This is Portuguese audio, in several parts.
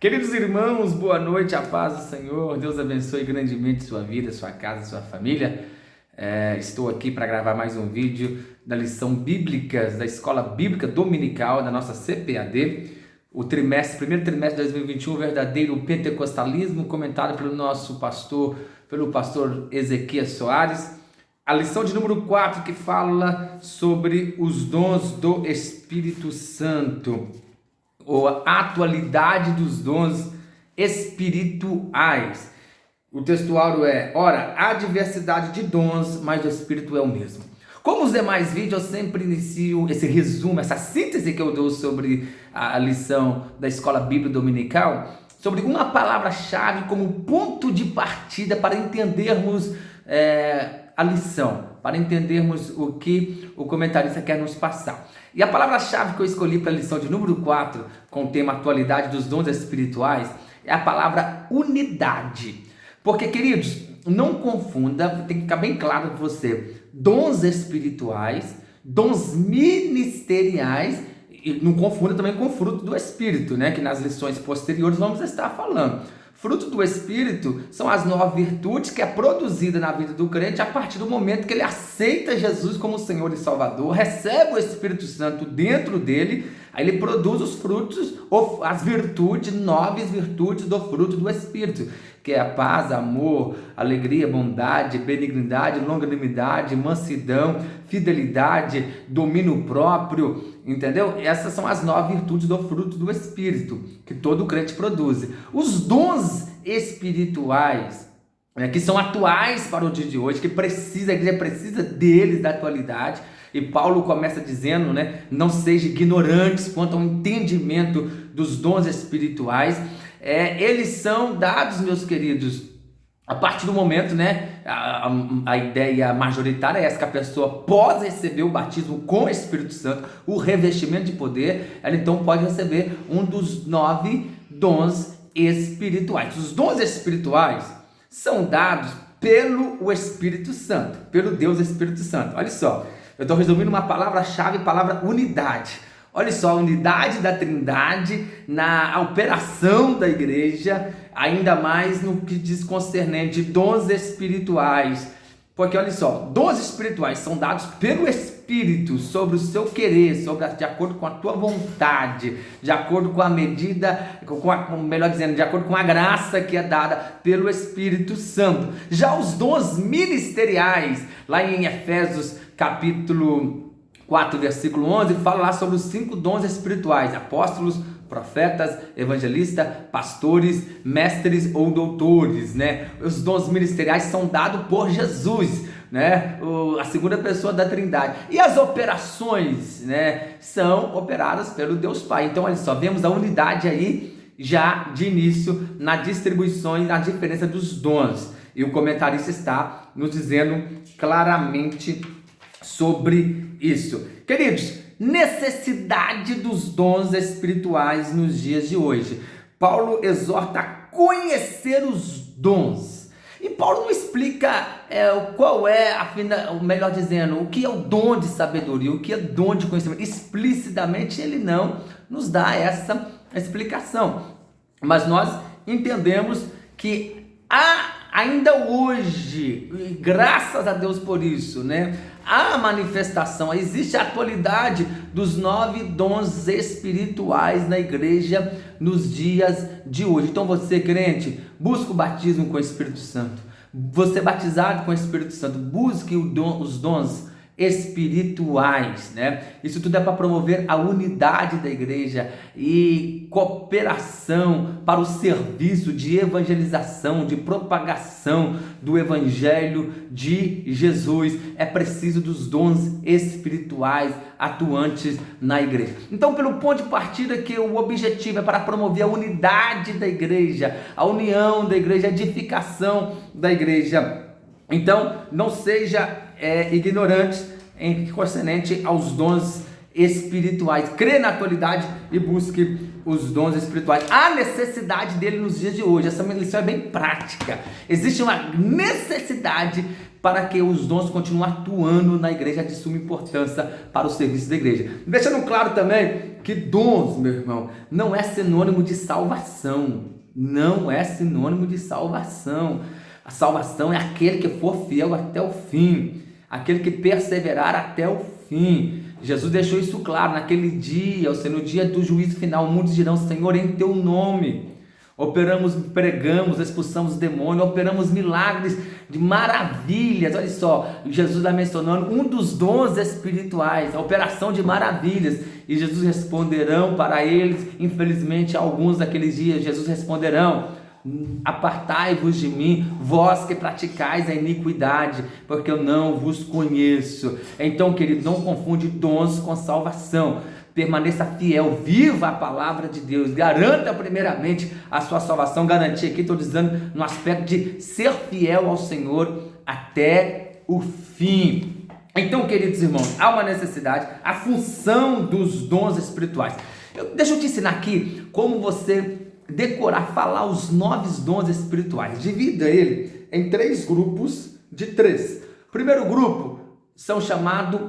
Queridos irmãos, boa noite, a paz do Senhor, Deus abençoe grandemente sua vida, sua casa, sua família. Estou aqui para gravar mais um vídeo da lição bíblicas da Escola Bíblica Dominical da nossa CPAD, primeiro trimestre de 2021, verdadeiro pentecostalismo, comentado pelo pastor Ezequias Soares. A lição de número 4, que fala sobre os dons do Espírito Santo, ou a atualidade dos dons espirituais. O textuário é: ora, há diversidade de dons, mas o Espírito é o mesmo. Como os demais vídeos, eu sempre inicio esse resumo, essa síntese que eu dou sobre a lição da Escola Bíblica Dominical, sobre uma palavra-chave como ponto de partida para entendermos a lição, para entendermos o que o comentarista quer nos passar. E a palavra-chave que eu escolhi para a lição de número 4, com o tema atualidade dos dons espirituais, é a palavra unidade. Porque, queridos, não confunda, tem que ficar bem claro para você, dons espirituais, dons ministeriais, e não confunda também com fruto do Espírito, né? Que nas lições posteriores vamos estar falando. Fruto do Espírito são as 9 virtudes que é produzida na vida do crente a partir do momento que ele aceita Jesus como Senhor e Salvador, recebe o Espírito Santo dentro dele, aí ele produz os frutos, as virtudes, 9 virtudes do fruto do Espírito, que é a paz, amor, alegria, bondade, benignidade, longanimidade, mansidão, fidelidade, domínio próprio, entendeu? Essas são as 9 virtudes do fruto do Espírito, que todo crente produz. Os dons espirituais, que são atuais para o dia de hoje, que a igreja precisa deles, da atualidade, e Paulo começa dizendo, não sejam ignorantes quanto ao entendimento dos dons espirituais. Eles são dados, meus queridos, a partir do momento, a ideia majoritária é essa, que a pessoa, após receber o batismo com o Espírito Santo, o revestimento de poder, ela então pode receber um dos 9 dons espirituais. Os dons espirituais são dados pelo Espírito Santo, pelo Deus Espírito Santo. Olha só, eu estou resumindo uma palavra-chave, palavra unidade. Olha só, a unidade da Trindade na operação da igreja, ainda mais no que diz concernente de dons espirituais. Porque olha só, dons espirituais são dados pelo Espírito sobre o seu querer, de acordo com a tua vontade, de acordo com a medida, de acordo com a graça que é dada pelo Espírito Santo. Já os dons ministeriais, lá em Efésios capítulo 4, versículo 11, fala lá sobre os 5 dons espirituais: apóstolos, profetas, evangelistas, pastores, mestres ou doutores, Os dons ministeriais são dados por Jesus, a segunda pessoa da Trindade. E as operações, são operadas pelo Deus Pai. Então, olha só, vemos a unidade aí já de início na distribuição e na diferença dos dons. E o comentarista está nos dizendo claramente sobre isso. Queridos, necessidade dos dons espirituais nos dias de hoje. Paulo exorta a conhecer os dons. E Paulo não explica qual é, melhor dizendo, o que é o dom de sabedoria, o que é dom de conhecimento. Explicitamente ele não nos dá essa explicação. Mas nós entendemos que ainda hoje, e graças a Deus por isso, a manifestação, existe a atualidade dos 9 dons espirituais na igreja nos dias de hoje. Então você, crente, busca o batismo com o Espírito Santo. Você batizado com o Espírito Santo, busque os dons espirituais, Isso tudo é para promover a unidade da igreja e cooperação para o serviço de evangelização, de propagação do evangelho de Jesus. É preciso dos dons espirituais atuantes na igreja. Então, pelo ponto de partida, que o objetivo é para promover a unidade da igreja, a união da igreja, a edificação da igreja. Então, não seja ignorantes em concernente aos dons espirituais. Crê na atualidade e busque os dons espirituais. Há necessidade dele nos dias de hoje. Essa lição é bem prática. Existe uma necessidade para que os dons continuem atuando na igreja de suma importância para o serviço da igreja. Deixando claro também que dons, meu irmão, não é sinônimo de salvação. Não é sinônimo de salvação. A salvação é aquele que for fiel até o fim, aquele que perseverar até o fim. Jesus deixou isso claro naquele dia, ou seja, no dia do juízo final, muitos dirão: Senhor, em teu nome operamos, pregamos, expulsamos demônios, operamos milagres de maravilhas. Olha só, Jesus está mencionando um dos dons espirituais, a operação de maravilhas. E Jesus responderão para eles, infelizmente, alguns daqueles dias, Jesus responderão: apartai-vos de mim, vós que praticais a iniquidade, porque eu não vos conheço. Então, querido, não confunde dons com salvação. Permaneça fiel, viva a palavra de Deus, garanta primeiramente a sua salvação. Garantir aqui, estou dizendo no aspecto de ser fiel ao Senhor até o fim. Então, queridos irmãos, há uma necessidade, a função dos dons espirituais. Deixa eu te ensinar aqui como você decorar, falar os 9 dons espirituais. Divida ele em 3 grupos de 3. O primeiro grupo são chamados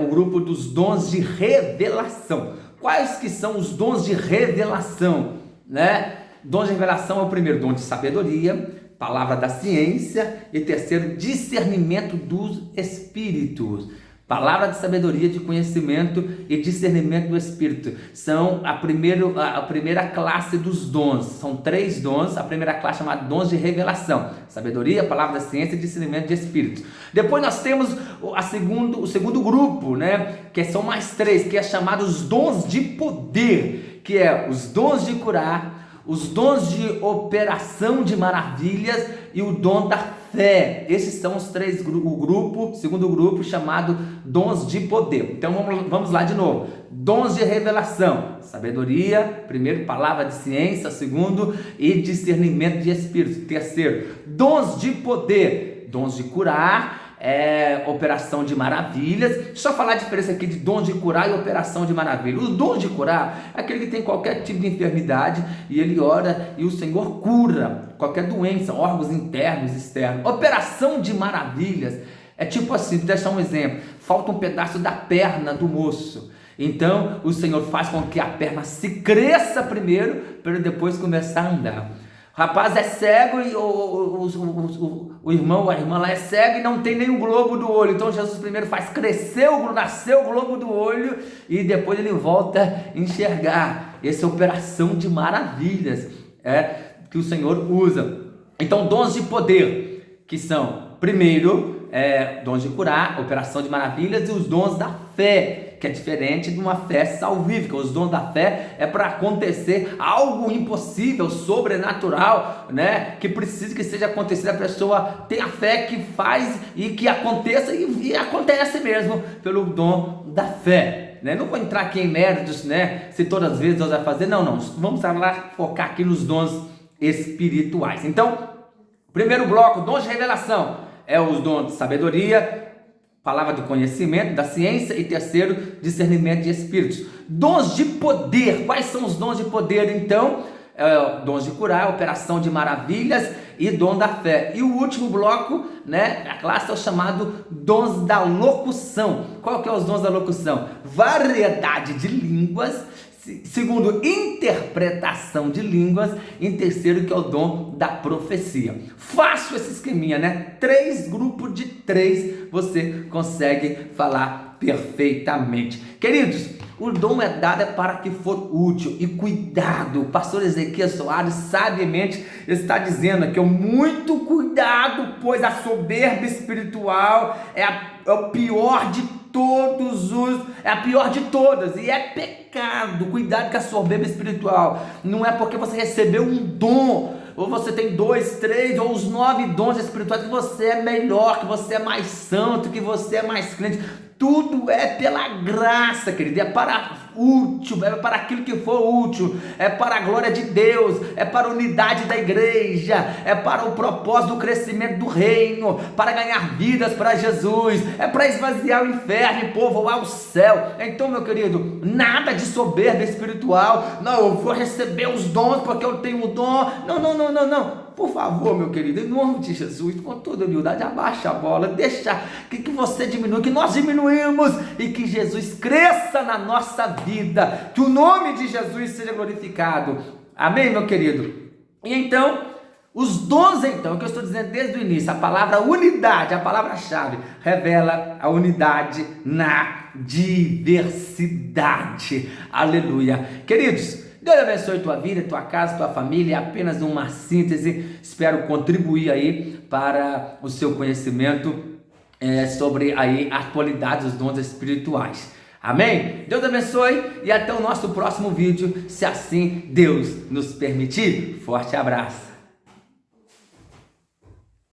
o grupo dos dons de revelação. Quais que são os dons de revelação, né? Dons de revelação é o primeiro: dom de sabedoria, palavra da ciência, e terceiro, discernimento dos espíritos. Palavra de sabedoria, de conhecimento e discernimento do Espírito. São a primeira classe dos dons. São 3 dons. A primeira classe chamada dons de revelação. Sabedoria, palavra da ciência e discernimento de Espírito. Depois nós temos o segundo grupo, né? Que são mais 3, que é chamado os dons de poder. Que é os dons de curar, os dons de operação de maravilhas e o dom da fé. Esses são os 3 o segundo grupo chamado dons de poder. Então vamos lá de novo. Dons de revelação, sabedoria, primeiro, palavra de ciência, segundo, e discernimento de espírito, terceiro. Dons de poder, dons de curar, operação de maravilhas. Deixa eu falar a diferença aqui de dons de curar e operação de maravilhas. O dom de curar é aquele que tem qualquer tipo de enfermidade e ele ora e o Senhor cura qualquer doença, órgãos internos, externos. Operação de maravilhas é tipo assim, vou deixar um exemplo: falta um pedaço da perna do moço, então o Senhor faz com que a perna se cresça primeiro para depois começar a andar. O rapaz é cego e o irmão ou a irmã lá é cego e não tem nenhum globo do olho. Então Jesus primeiro faz crescer, nascer o globo do olho e depois ele volta a enxergar. Essa é a operação de maravilhas que o Senhor usa. Então, dons de poder, que são, primeiro, dons de curar, operação de maravilhas, e os dons da fé, que é diferente de uma fé salvífica. Os dons da fé é para acontecer algo impossível, sobrenatural, né? Que precisa que seja acontecido. A pessoa tem a fé que faz e que aconteça, e acontece mesmo pelo dom da fé, né? Não vou entrar aqui em méritos, né? Se todas as vezes Deus vai fazer, não. Vamos lá focar aqui nos dons espirituais. Então, primeiro bloco, dons de revelação, é os dons de sabedoria, palavra do conhecimento, da ciência, e terceiro, discernimento de espíritos. Dons de poder, quais são os dons de poder então? Dons de curar, operação de maravilhas e dom da fé. E o último bloco, né, a classe é o chamado dons da locução. Qual que é os dons da locução? Variedade de línguas, segundo, interpretação de línguas, em terceiro, que é o dom da profecia. Fácil esse esqueminha, né? 3 grupos de 3 você consegue falar perfeitamente. Queridos, o dom é dado para que for útil, e cuidado, o pastor Ezequias Soares sabiamente está dizendo aqui, muito cuidado, pois a soberba espiritual é o pior de é a pior de todas, e é pecado. Cuidado com a soberba espiritual. Não é porque você recebeu um dom, ou você tem 2, 3 ou os 9 dons espirituais, que você é melhor, que você é mais santo, que você é mais crente. Tudo é pela graça, querido, é para útil, é para aquilo que for útil, é para a glória de Deus, é para a unidade da igreja, é para o propósito do crescimento do reino, para ganhar vidas para Jesus, é para esvaziar o inferno e povoar o céu. Então, meu querido, nada de soberba espiritual. Não, eu vou receber os dons porque eu tenho o dom. Não. por favor, meu querido, em nome de Jesus, com toda humildade, abaixa a bola, deixa que você diminua, que nós diminuímos e que Jesus cresça na nossa vida, que o nome de Jesus seja glorificado. Amém, meu querido? E então, os dons, então, que eu estou dizendo desde o início, a palavra unidade, a palavra-chave, revela a unidade na diversidade. Aleluia. Queridos, Deus abençoe tua vida, tua casa, tua família. É apenas uma síntese. Espero contribuir aí para o seu conhecimento sobre aí a atualidade dos dons espirituais. Amém? Deus abençoe e até o nosso próximo vídeo, se assim Deus nos permitir. Forte abraço.